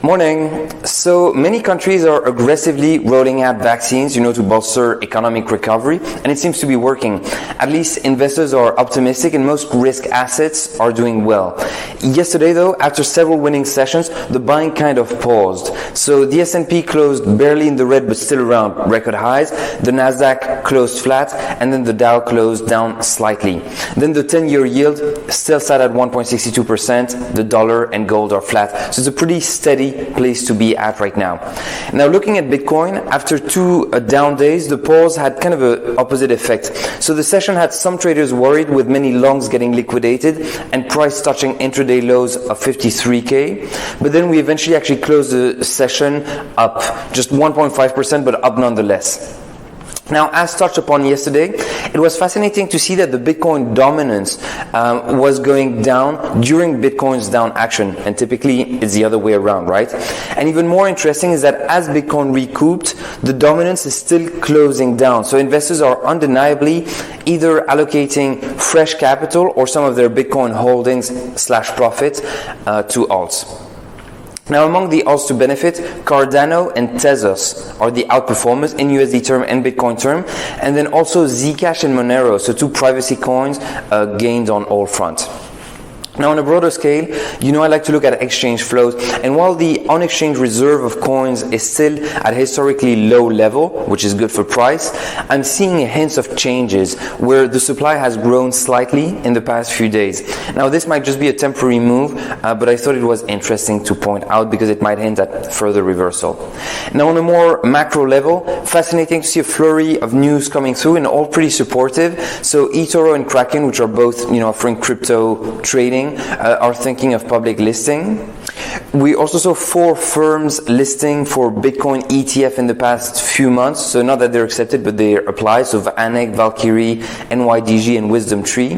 Morning. So many countries are aggressively rolling out vaccines, to bolster economic recovery, and it seems to be working. At least investors are optimistic and most risk assets are doing well. Yesterday though, after several winning sessions, the buying kind of paused. So the S&P closed barely in the red but still around record highs. The Nasdaq closed flat and then the Dow closed down slightly. Then the 10-year yield still sat at 1.62%. The dollar and gold are flat. So it's a pretty steady place to be at right now. Now looking at Bitcoin, after two down days, the pause had kind of an opposite effect. So the session had some traders worried with many longs getting liquidated and price touching intraday lows of 53K. But then we eventually actually closed the session up just 1.5%, but up nonetheless. Now, as touched upon yesterday, it was fascinating to see that the Bitcoin dominance was going down during Bitcoin's down action. And typically, it's the other way around, right? And even more interesting is that as Bitcoin recouped, the dominance is still closing down. So investors are undeniably either allocating fresh capital or some of their Bitcoin holdings / profits to alts. Now, among the alts to benefit, Cardano and Tezos are the outperformers in USD term and Bitcoin term, and then also Zcash and Monero, so two privacy coins, gained on all fronts. Now, on a broader scale, I like to look at exchange flows, and while the on-exchange reserve of coins is still at historically low level, which is good for price, I'm seeing hints of changes where the supply has grown slightly in the past few days. Now, this might just be a temporary move, but I thought it was interesting to point out because it might hint at further reversal. Now, on a more macro level, fascinating to see a flurry of news coming through and all pretty supportive. So eToro and Kraken, which are both offering crypto trading, are thinking of public listing. We also saw 4 firms listing for Bitcoin ETF in the past few months. So not that they're accepted, but they apply. So Vanek, Valkyrie, NYDG, and Wisdom Tree.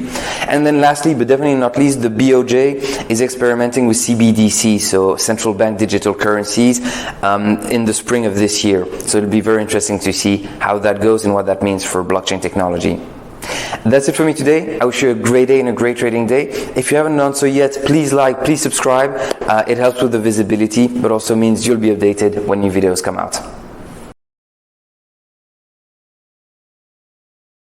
And then lastly, but definitely not least, the BOJ is experimenting with CBDC, so central bank digital currencies, in the spring of this year. So it'll be very interesting to see how that goes and what that means for blockchain technology. That's it for me today. I wish you a great day and a great trading day. If you haven't done so yet, please subscribe. It helps with the visibility, but also means you'll be updated when new videos come out.